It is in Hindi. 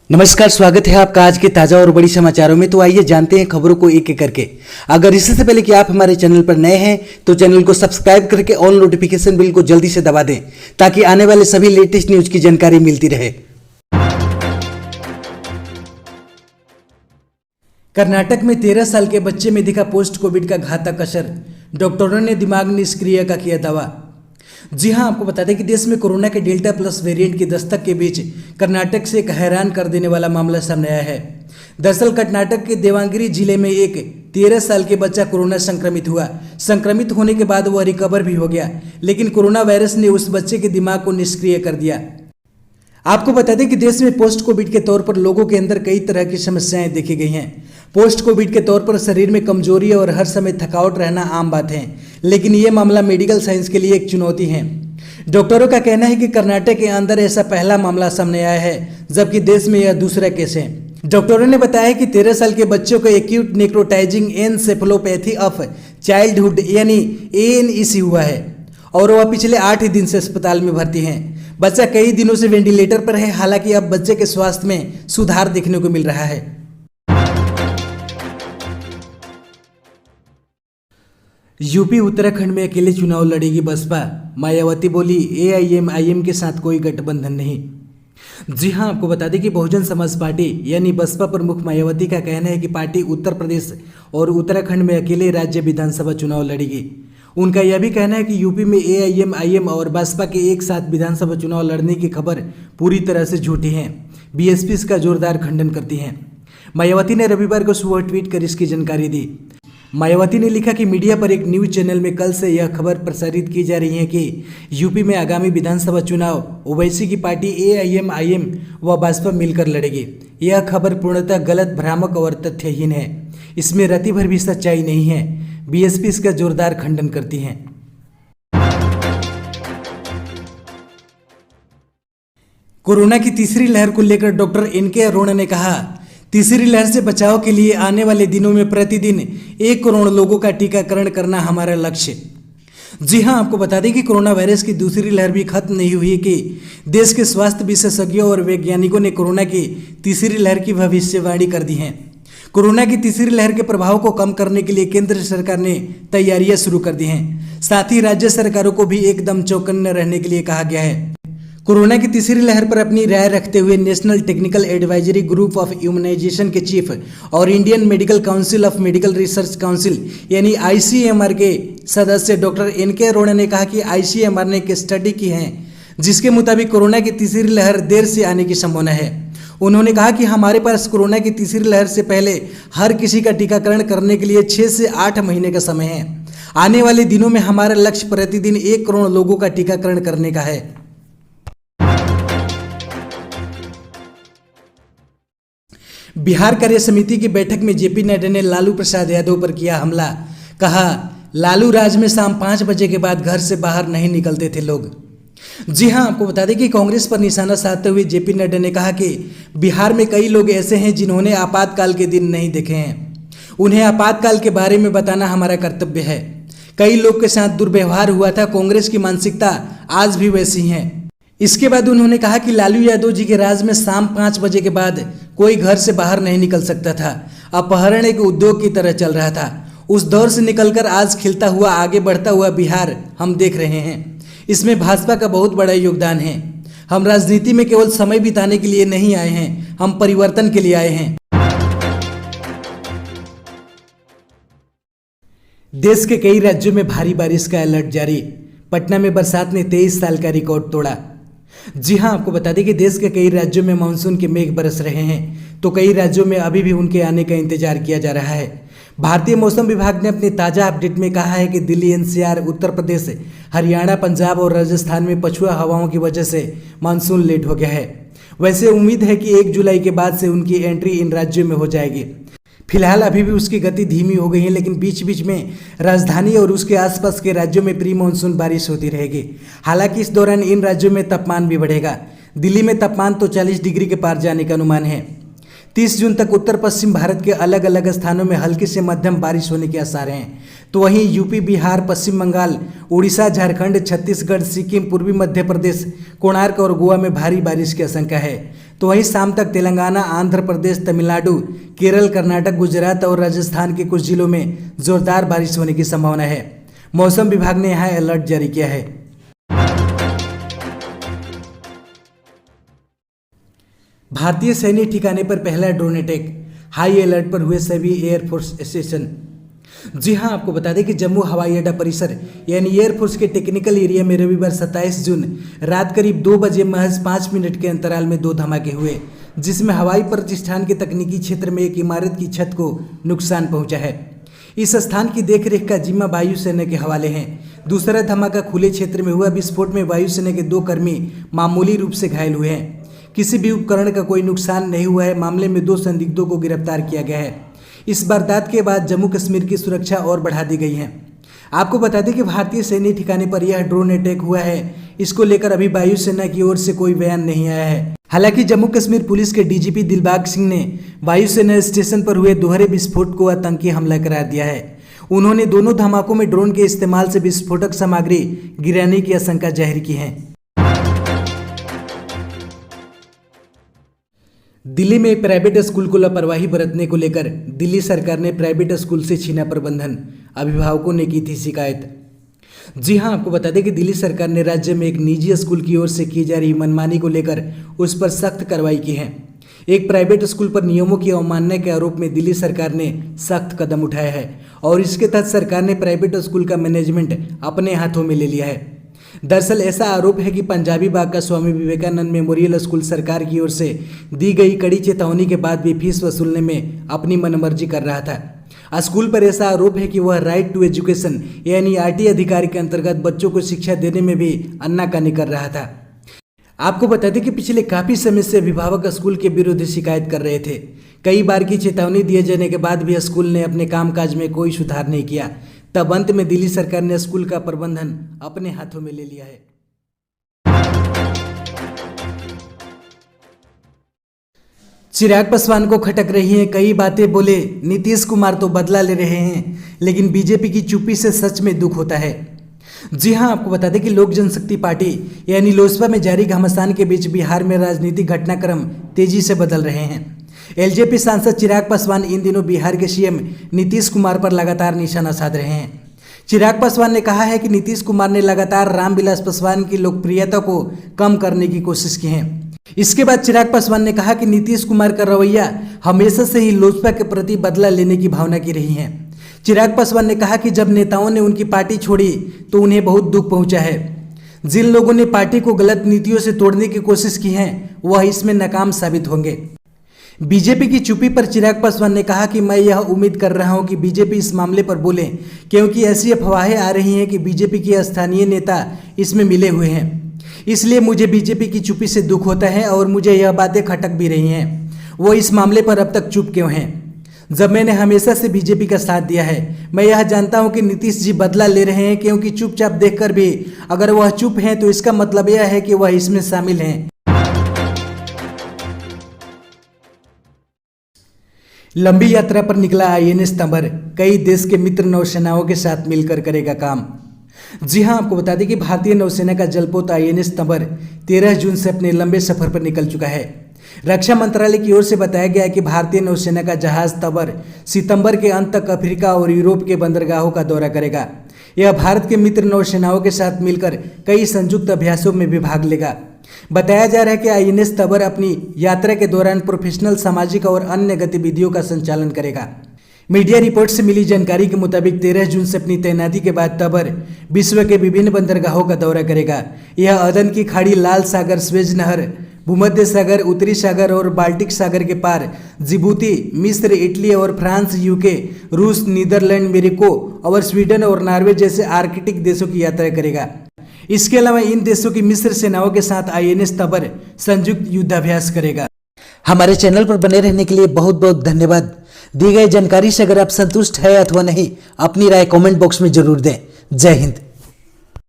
नमस्कार, स्वागत है आपका आज के ताजा और बड़ी समाचारों में। तो आइए जानते हैं खबरों को एक एक करके। अगर इससे पहले कि आप हमारे चैनल पर नए हैं तो चैनल को सब्सक्राइब करके ऑल नोटिफिकेशन बिल को जल्दी से दबा दें ताकि आने वाले सभी लेटेस्ट न्यूज की जानकारी मिलती रहे। कर्नाटक में 13 साल के बच्चे में दिखा पोस्ट कोविड का घातक असर, डॉक्टरों ने दिमाग निष्क्रिय का किया दावा। जी हां, आपको बता दें कि देश में कोरोना के डेल्टा प्लस वेरिएंट की दस्तक के बीच कर्नाटक से एक हैरान कर देने वाला मामला सामने आया है। दरअसल कर्नाटक के देवांगिरी जिले में एक 13 साल के बच्चा कोरोना संक्रमित हुआ। संक्रमित होने के बाद वह रिकवर भी हो गया, लेकिन कोरोना वायरस ने उस बच्चे के दिमाग को निष्क्रिय कर दिया। आपको बता दें कि देश में पोस्ट कोविड के तौर पर लोगों के अंदर कई तरह की समस्याएं देखी गई हैं। पोस्ट कोविड के तौर पर शरीर में कमजोरी और हर समय थकावट रहना आम बात है, लेकिन ये मामला मेडिकल साइंस के लिए एक चुनौती है। डॉक्टरों का कहना है कि कर्नाटक के अंदर ऐसा पहला मामला सामने आया है, जबकि देश में यह दूसरा केस है। डॉक्टरों ने बताया कि 13 साल के बच्चों को acute necrotizing encephalopathy of childhood यानी ANEC हुआ है और वह पिछले 8 दिन से अस्पताल में भर्ती हैं। बच्चा कई दिनों से वेंटिलेटर पर है, हालांकि अब बच्चे के स्वास्थ्य में सुधार देखने को मिल रहा है। यूपी उत्तराखंड में अकेले चुनाव लड़ेगी बसपा, मायावती बोली AIM-IM के साथ कोई गठबंधन नहीं। जी हां, आपको बता दें कि बहुजन समाज पार्टी यानी बसपा प्रमुख मायावती का कहना है कि पार्टी उत्तर प्रदेश और उत्तराखंड में अकेले राज्य विधानसभा चुनाव लड़ेगी। उनका यह भी कहना है कि यूपी में AIM-IM और बसपा के एक साथ विधानसभा चुनाव लड़ने की खबर पूरी तरह से झूठी है। BSP इसका जोरदार खंडन करती हैं। मायावती ने रविवार को सुबह ट्वीट कर इसकी जानकारी दी। मायावती ने लिखा कि मीडिया पर एक न्यूज चैनल में कल से यह खबर प्रसारित की जा रही है कि यूपी में आगामी विधानसभा चुनाव ओवैसी की पार्टी AIM-IM व बसपा मिलकर लड़ेगी। यह खबर पूर्णतः गलत, भ्रामक और तथ्यहीन है। इसमें रत्ती भर भी सच्चाई नहीं है। BSP इसका जोरदार खंडन करती है। कोरोना की तीसरी लहर को लेकर डॉक्टर NK अरोड़ा ने कहा, तीसरी लहर से बचाव के लिए आने वाले दिनों में प्रतिदिन 1 करोड़ लोगों का टीकाकरण करना हमारा लक्ष्य। जी हां, आपको बता दें कि कोरोना वायरस की दूसरी लहर भी खत्म नहीं हुई कि देश के स्वास्थ्य विशेषज्ञों और वैज्ञानिकों ने कोरोना की तीसरी लहर की भविष्यवाणी कर दी है। कोरोना की तीसरी लहर के प्रभाव को कम करने के लिए केंद्र सरकार ने तैयारियां शुरू कर दी हैं। साथ ही राज्य सरकारों को भी एकदम चौकन्ने रहने के लिए कहा गया है। कोरोना की तीसरी लहर पर अपनी राय रखते हुए National Technical Advisory Group of Immunisation के चीफ और Indian Medical Council of Medical Research Council यानी ICMR के सदस्य डॉक्टर NK अरोड़ा ने कहा कि ICMR ने एक स्टडी की है जिसके मुताबिक कोरोना की तीसरी लहर देर से आने की संभावना है। उन्होंने कहा कि हमारे पास कोरोना की तीसरी लहर से पहले हर किसी का टीकाकरण करने के लिए 6 से 8 महीने का समय है। आने वाले दिनों में हमारा लक्ष्य प्रतिदिन 1 करोड़ लोगों का टीकाकरण करने का है। बिहार कार्य समिति की बैठक में JP नड्डा ने लालू प्रसाद यादव पर किया हमला। कहा, लालू राज में शाम 5 बजे के बाद घर से बाहर नहीं निकलते थे लोग। जी हां, आपको बता दें कि कांग्रेस पर निशाना साधते हुए JP नड्डा ने कहा कि बिहार में कई लोग ऐसे हैं जिन्होंने आपातकाल के दिन नहीं देखे हैं। उन्हें आपातकाल के बारे में बताना हमारा कर्तव्य है। कई लोग के साथ दुर्व्यवहार हुआ था। कांग्रेस की मानसिकता आज भी वैसी है। इसके बाद उन्होंने कहा कि लालू यादव जी के राज में शाम 5 बजे के बाद कोई घर से बाहर नहीं निकल सकता था। अपहरण एक उद्योग की तरह चल रहा था। उस दौर से निकलकर आज खिलता हुआ, आगे बढ़ता हुआ बिहार हम देख रहे हैं। इसमें भाजपा का बहुत बड़ा योगदान है। हम राजनीति में केवल समय बिताने के लिए नहीं आए हैं, हम परिवर्तन के लिए आए हैं। देश के कई राज्यों में भारी बारिश का अलर्ट जारी। पटना में बरसात ने 23 साल का रिकॉर्ड तोड़ा। जी हां, आपको बता दें कि देश के कई राज्यों में मानसून के मेघ बरस रहे हैं, तो कई राज्यों में अभी भी उनके आने का इंतजार किया जा रहा है। भारतीय मौसम विभाग ने अपने ताज़ा अपडेट में कहा है कि दिल्ली, NCR, उत्तर प्रदेश, हरियाणा, पंजाब और राजस्थान में पछुआ हवाओं की वजह से मानसून लेट हो गया है। वैसे उम्मीद है कि 1 जुलाई के बाद से उनकी एंट्री इन राज्यों में हो जाएगी। फिलहाल अभी भी उसकी गति धीमी हो गई है, लेकिन बीच बीच में राजधानी और उसके आसपास के राज्यों में प्री मानसून बारिश होती रहेगी। हालांकि इस दौरान इन राज्यों में तापमान भी बढ़ेगा। दिल्ली में तापमान तो 40 डिग्री के पार जाने का अनुमान है। 30 जून तक उत्तर पश्चिम भारत के अलग अलग स्थानों में हल्की से मध्यम बारिश होने के आसार हैं, तो वहीं यूपी, बिहार, पश्चिम बंगाल, उड़ीसा, झारखंड, छत्तीसगढ़, सिक्किम, पूर्वी मध्य प्रदेश, कोणार्क और गोवा में भारी बारिश की आशंका है। तो वहीं शाम तक तेलंगाना, आंध्र प्रदेश, तमिलनाडु, केरल, कर्नाटक, गुजरात और राजस्थान के कुछ जिलों में जोरदार बारिश होने की संभावना है। मौसम विभाग ने यहाँ अलर्ट जारी किया है। भारतीय सैन्य ठिकाने पर पहला ड्रोन अटैक, हाई अलर्ट पर हुए सभी एयरफोर्स स्टेशन। जी हां, आपको बता दें कि जम्मू हवाई अड्डा परिसर यानी एयरफोर्स के टेक्निकल एरिया में रविवार 27 जून रात करीब 2 बजे महज 5 मिनट के अंतराल में 2 धमाके हुए, जिसमें हवाई प्रतिष्ठान के तकनीकी क्षेत्र में एक इमारत की छत को नुकसान पहुंचा है। इस स्थान की देखरेख का जिम्मा वायुसेना के हवाले है। दूसरा धमाका खुले क्षेत्र में हुआ। विस्फोट में वायुसेना के 2 कर्मी मामूली रूप से घायल हुए हैं। किसी भी उपकरण का कोई नुकसान नहीं हुआ है। मामले में 2 संदिग्धों को गिरफ्तार किया गया है। इस वारदात के बाद जम्मू कश्मीर की सुरक्षा और बढ़ा दी गई है। आपको बता दें कि भारतीय सैन्य ठिकाने पर यह ड्रोन अटैक हुआ है। इसको लेकर अभी वायुसेना की ओर से कोई बयान नहीं आया है। हालांकि जम्मू कश्मीर पुलिस के डीजीपी दिलबाग सिंह ने वायुसेना स्टेशन पर हुए दोहरे विस्फोट को आतंकी हमला करार दिया है। उन्होंने दोनों धमाकों में ड्रोन के इस्तेमाल से विस्फोटक सामग्री गिराने की आशंका जाहिर की है। दिल्ली में एक प्राइवेट स्कूल को लापरवाही बरतने को लेकर दिल्ली सरकार ने प्राइवेट स्कूल से छीना प्रबंधन, अभिभावकों ने की थी शिकायत। जी हां, आपको बता दें कि दिल्ली सरकार ने राज्य में एक निजी स्कूल की ओर से की जा रही मनमानी को लेकर उस पर सख्त कार्रवाई की है। एक प्राइवेट स्कूल पर नियमों की अवमानना के आरोप में दिल्ली सरकार ने सख्त कदम उठाया है और इसके तहत सरकार ने प्राइवेट स्कूल का मैनेजमेंट अपने हाथों में ले लिया है। दरअसल ऐसा आरोप है कि पंजाबी बाग का स्वामी विवेकानंद मेमोरियल स्कूल सरकार की ओर से दी गई कड़ी चेतावनी के बाद भी फीस वसूलने में अपनी मनमर्जी कर रहा था। स्कूल पर ऐसा आरोप है कि वह राइट टू एजुकेशन यानी आरटी अधिकार के अंतर्गत बच्चों को शिक्षा देने में भी अन्नाकानी कर रहा था। आपको बता दें कि पिछले काफ़ी समय से अभिभावक स्कूल के विरुद्ध शिकायत कर रहे थे। कई बार की चेतावनी दिए जाने के बाद भी स्कूल ने अपने कामकाज में कोई सुधार नहीं किया। तब अंत में दिल्ली सरकार ने स्कूल का प्रबंधन अपने हाथों में ले लिया है। चिराग पासवान को खटक रही हैं कई बातें, बोले नीतीश कुमार तो बदला ले रहे हैं, लेकिन बीजेपी की चुप्पी से सच में दुख होता है। जी हां, आपको बता दें कि लोक जनशक्ति पार्टी यानी लोजपा में जारी घमासान के बीच बिहार में राजनीतिक घटनाक्रम तेजी से बदल रहे हैं। एलजेपी सांसद चिराग पासवान इन दिनों बिहार के सीएम नीतीश कुमार पर लगातार निशाना साध रहे हैं। चिराग पासवान ने कहा है कि नीतीश कुमार ने लगातार रामविलास पासवान की लोकप्रियता को कम करने की कोशिश की है। इसके बाद चिराग पासवान ने कहा कि नीतीश कुमार का रवैया हमेशा से ही लोजपा के प्रति बदला लेने की भावना की रही है। चिराग पासवान ने कहा कि जब नेताओं ने उनकी पार्टी छोड़ी तो उन्हें बहुत दुख पहुंचा है। जिन लोगों ने पार्टी को गलत नीतियों से तोड़ने की कोशिश की है वह इसमें नाकाम साबित होंगे। बीजेपी की चुप्पी पर चिराग पासवान ने कहा कि मैं यह उम्मीद कर रहा हूं कि बीजेपी इस मामले पर बोले, क्योंकि ऐसी अफवाहें आ रही हैं कि बीजेपी के स्थानीय नेता इसमें मिले हुए हैं। इसलिए मुझे बीजेपी की चुप्पी से दुख होता है और मुझे यह बातें खटक भी रही हैं। वो इस मामले पर अब तक चुप क्यों हैं? जब मैंने हमेशा से बीजेपी का साथ दिया है। मैं यह जानता हूं कि नीतीश जी बदला ले रहे हैं, क्योंकि चुपचाप देखकर भी अगर वह चुप हैं तो इसका मतलब यह है कि वह इसमें शामिल हैं। लंबी यात्रा पर निकला आईएनएस तंबर, कई देश के मित्र नौसेनाओं के साथ मिलकर करेगा काम। जी हां, आपको बता दें कि भारतीय नौसेना का जलपोत आईएनएस तंबर 13 जून से अपने लंबे सफर पर निकल चुका है। रक्षा मंत्रालय की ओर से बताया गया है कि भारतीय नौसेना का जहाज तंबर सितंबर के अंत तक अफ्रीका और यूरोप के बंदरगाहों का दौरा करेगा। यह भारत के मित्र नौसेनाओं के साथ मिलकर कई संयुक्त अभ्यासों में भी भाग लेगा। बताया जा रहा है कि आईएनएस तंबर अपनी यात्रा के दौरान प्रोफेशनल, सामाजिक और अन्य गतिविधियों का संचालन करेगा। मीडिया रिपोर्ट से मिली जानकारी के मुताबिक 13 जून से अपनी तैनाती के बाद तंबर विश्व के विभिन्न बंदरगाहों का दौरा करेगा। यह अदन की खाड़ी, लाल सागर, स्वेज नहर, भूमध्य सागर, उत्तरी सागर और बाल्टिक सागर के पार जिबूती, मिस्र, इटली और फ्रांस, यूके, रूस, नीदरलैंड, मेरिको और स्वीडन और नॉर्वे जैसे आर्कटिक देशों की यात्रा करेगा। इसके अलावा इन देशों की मिस्र सेनाओं के साथ आईएनएस तंबर संयुक्त युद्धाभ्यास करेगा। हमारे चैनल पर बने रहने के लिए बहुत बहुत धन्यवाद। दी गई जानकारी से अगर आप संतुष्ट है अथवा नहीं, अपनी राय कमेंट बॉक्स में जरूर दें। जय हिंद।